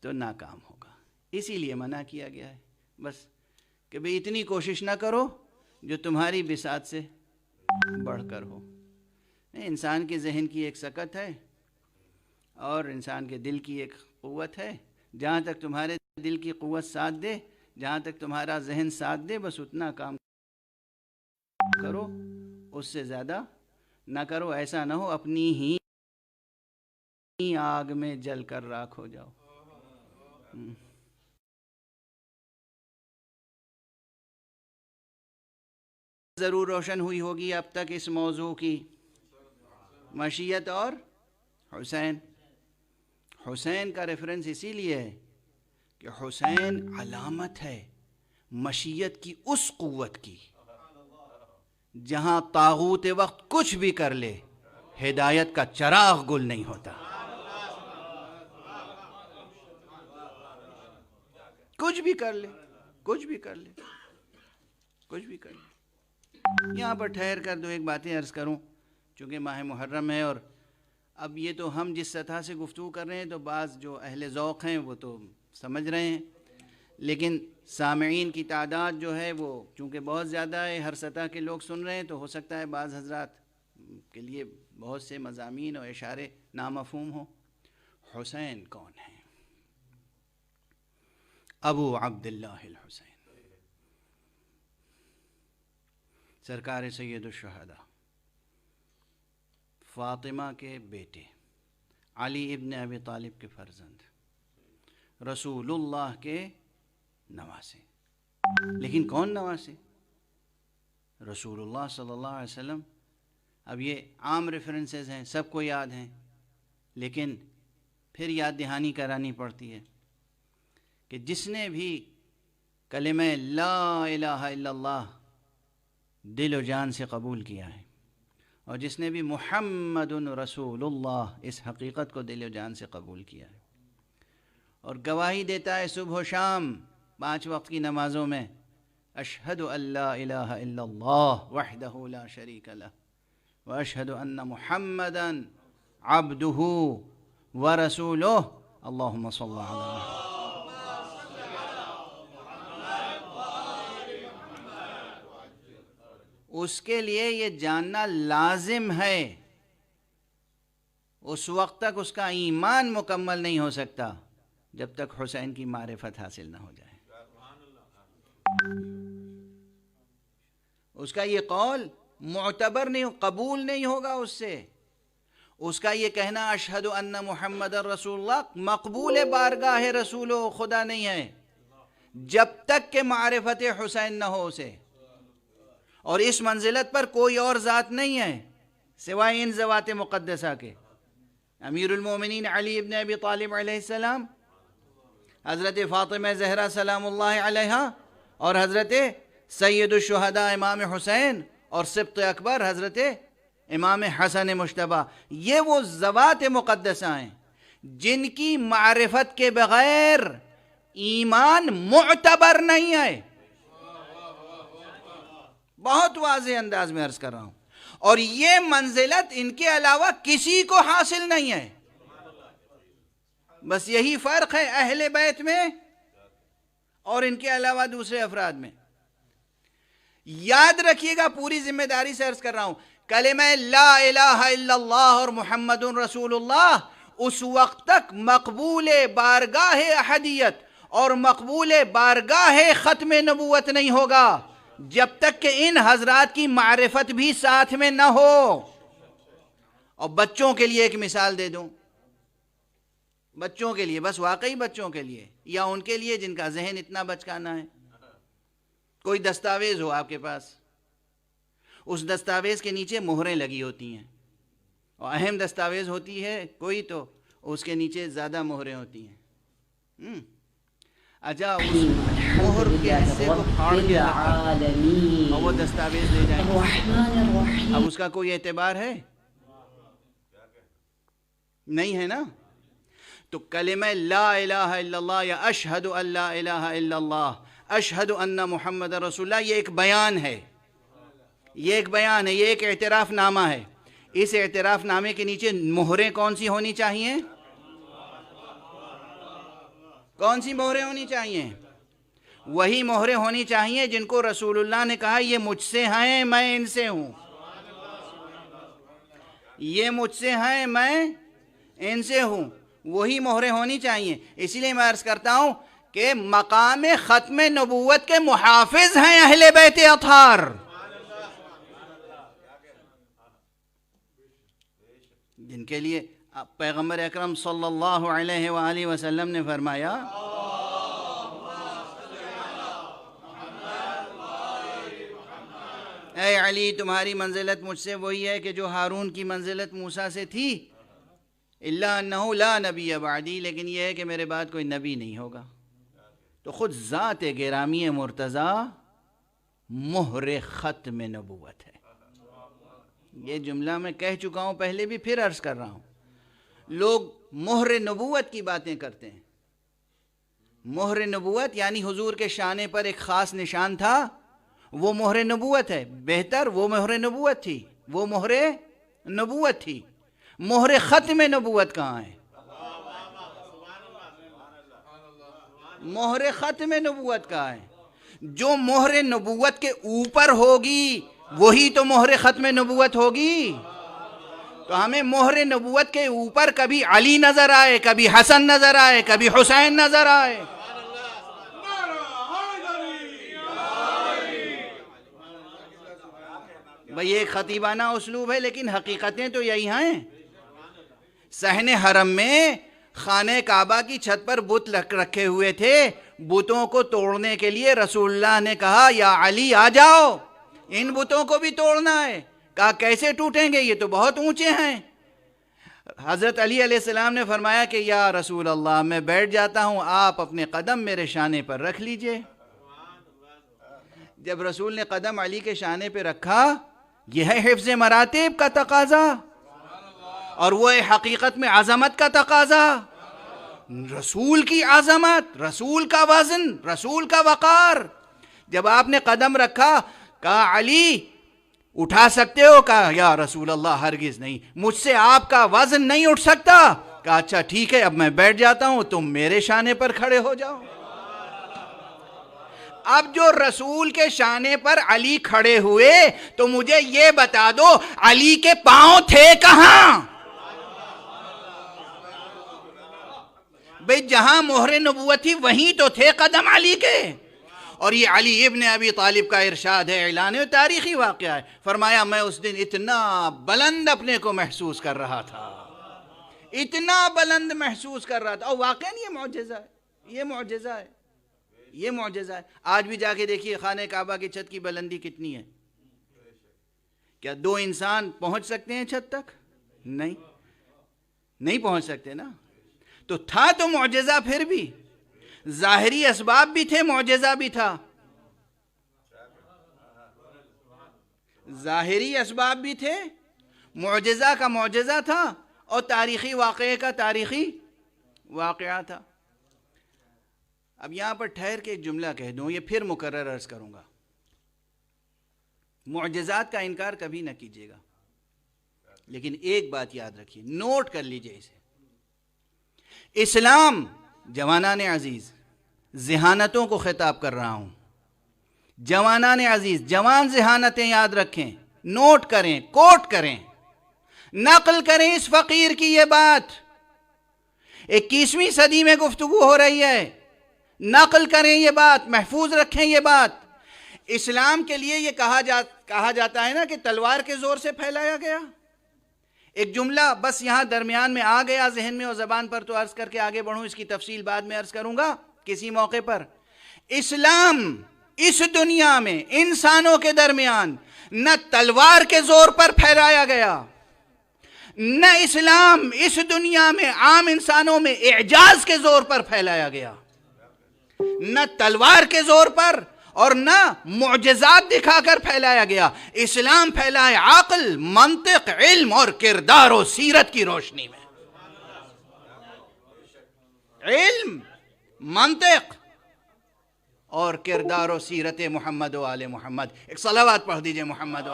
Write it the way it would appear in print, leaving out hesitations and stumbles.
تو ناکام ہوگا. اسی لیے منع کیا گیا ہے بس کہ بھئی اتنی کوشش نہ کرو جو تمہاری بساط سے بڑھ کر ہو. انسان کے ذہن کی ایک سکت ہے اور انسان کے دل کی ایک قوت ہے. جہاں تک تمہارے دل کی قوت ساتھ دے، جہاں تک تمہارا ذہن ساتھ دے، بس اتنا کام کرو، اس سے زیادہ نہ کرو. ایسا نہ ہو اپنی ہی آگ میں جل کر راکھ ہو جاؤ. ضرور روشن ہوئی ہوگی اب تک اس موضوع کی مشیت اور حسین. حسین کا ریفرنس اسی لیے ہے کہ حسین علامت ہے مشیت کی اس قوت کی جہاں طاغوت وقت کچھ بھی کر لے ہدایت کا چراغ گل نہیں ہوتا. کچھ بھی کر لے، کچھ بھی کر لے، کچھ بھی کر لے. یہاں پر ٹھہر کر دو ایک باتیں عرض کروں، چونکہ ماہ محرم ہے اور اب یہ تو ہم جس سطح سے گفتگو کر رہے ہیں تو بعض جو اہل ذوق ہیں وہ تو سمجھ رہے ہیں، لیکن سامعین کی تعداد جو ہے وہ چونکہ بہت زیادہ ہے، ہر سطح کے لوگ سن رہے ہیں، تو ہو سکتا ہے بعض حضرات کے لیے بہت سے مضامین اور اشارے نامفہوم ہوں. حسین کون ہیں؟ ابو عبداللہ الحسین، سرکار سید الشہداء، فاطمہ کے بیٹے، علی ابن ابی طالب کے فرزند، رسول اللہ کے نواسے. لیکن کون نواسے؟ رسول اللہ صلی اللہ علیہ وسلم. اب یہ عام ریفرنسز ہیں، سب کو یاد ہیں، لیکن پھر یاد دہانی کرانی پڑتی ہے کہ جس نے بھی کلمہ لا الہ الا اللہ دل و جان سے قبول کیا ہے، اور جس نے بھی محمد رسول اللہ اس حقیقت کو دل و جان سے قبول کیا ہے، اور گواہی دیتا ہے صبح و شام 5 وقت کی نمازوں میں، اشہد ان لا الہ الا اللہ وحدہ لا شریک لہ واشہد ان محمدا عبدہ ورسولہ اللہم صل علی محمد. اس کے لیے یہ جاننا لازم ہے. اس وقت تک اس کا ایمان مکمل نہیں ہو سکتا جب تک حسین کی معرفت حاصل نہ ہو جائے. اس کا یہ قول معتبر نہیں، قبول نہیں ہوگا اس سے. اس کا یہ کہنا اشہد ان محمد رسول اللہ مقبول بارگاہ رسول و خدا نہیں ہے جب تک کہ معرفت حسین نہ ہو اسے. اور اس منزلت پر کوئی اور ذات نہیں ہے سوائے ان ذوات مقدسہ کے. امیر المومنین علی ابن ابی طالب علیہ السلام، حضرت فاطمہ زہرا سلام اللہ علیہا، اور حضرت سید الشہداء امام حسین، اور سبط اکبر حضرت امام حسن مجتبی. یہ وہ ذوات مقدسہ ہیں جن کی معرفت کے بغیر ایمان معتبر نہیں ہے. بہت واضح انداز میں عرض کر رہا ہوں. اور یہ منزلت ان کے علاوہ کسی کو حاصل نہیں ہے. بس یہی فرق ہے اہل بیت میں اور ان کے علاوہ دوسرے افراد میں. یاد رکھیے گا، پوری ذمہ داری سے عرض کر رہا ہوں، کلمہ لا الہ الا اللہ اور محمد رسول اللہ اس وقت تک مقبول بارگاہ احدیت اور مقبول بارگاہ ختم نبوت نہیں ہوگا جب تک کہ ان حضرات کی معرفت بھی ساتھ میں نہ ہو. اور بچوں کے لیے ایک مثال دے دوں، بچوں کے لیے، بس واقعی بچوں کے لیے، یا ان کے لیے جن کا ذہن اتنا بچکانا ہے. کوئی دستاویز ہو آپ کے پاس، اس دستاویز کے نیچے مہریں لگی ہوتی ہیں، اور اہم دستاویز ہوتی ہے کوئی تو اس کے نیچے زیادہ مہریں ہوتی ہیں. اچھا اس مہر کے حصے کو پھاڑ کے اور وہ دستاویز لے جائیں، اب اس کا کوئی اعتبار ہے؟ نہیں ہے نا. تو کلمہ لا الہ الا اللہ یا اشہد ان لا الہ الا اللہ، اشہد ان محمد رسول اللہ، یہ ایک بیان ہے، یہ ایک بیان ہے، یہ ایک اعتراف نامہ ہے. اس اعتراف نامے کے نیچے مہریں کون سی ہونی چاہیے؟ کون سی مہریں ہونی چاہیے؟ وہی مہریں ہونی چاہیے جن کو رسول اللہ نے کہا یہ مجھ سے ہیں میں ان سے ہوں، یہ مجھ سے ہیں میں ان سے ہوں، وہی مہریں ہونی چاہیے۔ اسی لیے میں عرض کرتا ہوں کہ مقام ختم نبوت کے محافظ ہیں اہل بیت اطہار، جن کے لیے پیغمبر اکرم صلی اللہ علیہ وآلہ وسلم نے فرمایا اے علی تمہاری منزلت مجھ سے وہی ہے کہ جو ہارون کی منزلت موسیٰ سے تھی، الا انہ لا نبی بعدی، لیکن یہ ہے کہ میرے بعد کوئی نبی نہیں ہوگا۔ تو خود ذات گرامی مرتضیٰ مہر ختم نبوت ہے۔ یہ جملہ میں کہہ چکا ہوں پہلے بھی، پھر عرض کر رہا ہوں۔ لوگ مہر نبوت کی باتیں کرتے ہیں، مہر نبوت یعنی حضور کے شانے پر ایک خاص نشان تھا، وہ مہر نبوت ہے، بہتر وہ مہر نبوت تھی، وہ مہر نبوت تھی۔ مہر ختم نبوت کہاں ہے؟ مہر ختم نبوت کہاں ہے؟ جو مہر نبوت کے اوپر ہوگی وہی تو مہر ختم نبوت ہوگی۔ تو ہمیں مہر نبوت کے اوپر کبھی علی نظر آئے، کبھی حسن نظر آئے، کبھی حسین نظر آئے، بھئی ایک خطیبانہ اسلوب ہے، لیکن حقیقتیں تو یہی ہیں۔ صحن حرم میں خانہ کعبہ کی چھت پر بت رکھے ہوئے تھے، بتوں کو توڑنے کے لیے رسول اللہ نے کہا یا علی آ جاؤ، ان بتوں کو بھی توڑنا ہے۔ کہا کیسے ٹوٹیں گے، یہ تو بہت اونچے ہیں۔ حضرت علی علیہ السلام نے فرمایا کہ یا رسول اللہ میں بیٹھ جاتا ہوں، آپ اپنے قدم میرے شانے پر رکھ لیجئے۔ جب رسول نے قدم علی کے شانے پہ رکھا، یہ ہے حفظ مراتب کا تقاضا، اور وہ ہے حقیقت میں عظمت کا تقاضا۔ رسول کی عظمت، رسول کا وزن، رسول کا وقار۔ جب آپ نے قدم رکھا، کہا علی اٹھا سکتے ہو؟ کہا یا رسول اللہ ہرگز نہیں، مجھ سے آپ کا وزن نہیں اٹھ سکتا۔ کہا اچھا ٹھیک ہے، اب میں بیٹھ جاتا ہوں، تم میرے شانے پر کھڑے ہو جاؤ۔ اب جو رسول کے شانے پر علی کھڑے ہوئے تو مجھے یہ بتا دو علی کے پاؤں تھے کہاں؟ بھئی جہاں مہر نبوت تھی وہیں تو تھے قدم علی کے۔ اور یہ علی ابن ابی طالب کا ارشاد ہے، اعلان تاریخی واقعہ ہے، فرمایا میں اس دن اتنا بلند اپنے کو محسوس کر رہا تھا، اتنا بلند محسوس کر رہا تھا۔ اور واقعاً یہ معجزہ ہے، یہ معجزہ ہے، یہ معجزہ ہے۔ آج بھی جا کے دیکھیے خانہ کعبہ کی چھت کی بلندی کتنی ہے۔ کیا دو انسان پہنچ سکتے ہیں چھت تک؟ نہیں پہنچ سکتے نا۔ تو تھا تو معجزہ، پھر بھی ظاہری اسباب بھی تھے، معجزہ بھی تھا، ظاہری اسباب بھی تھے، معجزہ کا معجزہ تھا، اور تاریخی واقعے کا تاریخی واقعہ تھا۔ اب یہاں پر ٹھہر کے ایک جملہ کہہ دوں، یہ پھر مکرر عرض کروں گا، معجزات کا انکار کبھی نہ کیجیے گا، لیکن ایک بات یاد رکھیے، نوٹ کر لیجئے اسے۔ اسلام، جوانان عزیز، ذہانتوں کو خطاب کر رہا ہوں، جوانان عزیز، جوان ذہانتیں یاد رکھیں، نوٹ کریں، کوٹ کریں، نقل کریں اس فقیر کی یہ بات۔ 21ویں صدی میں گفتگو ہو رہی ہے، نقل کریں یہ بات، محفوظ رکھیں یہ بات۔ اسلام کے لیے یہ کہا جاتا ہے نا کہ تلوار کے زور سے پھیلایا گیا۔ ایک جملہ بس یہاں درمیان میں آ گیا ذہن میں اور زبان پر، تو عرض کر کے آگے بڑھوں، اس کی تفصیل بعد میں عرض کروں گا کسی موقع پر۔ اسلام اس دنیا میں انسانوں کے درمیان نہ تلوار کے زور پر پھیلایا گیا، نہ اسلام اس دنیا میں عام انسانوں میں اعجاز کے زور پر پھیلایا گیا، نہ تلوار کے زور پر اور نہ معجزات دکھا کر پھیلایا گیا۔ اسلام پھیلا ہے عقل، منطق، علم اور کردار و سیرت کی روشنی میں۔ علم، منطق اور کردار و سیرت محمد و آل محمد۔ ایک صلوات پڑھ دیجئے محمد و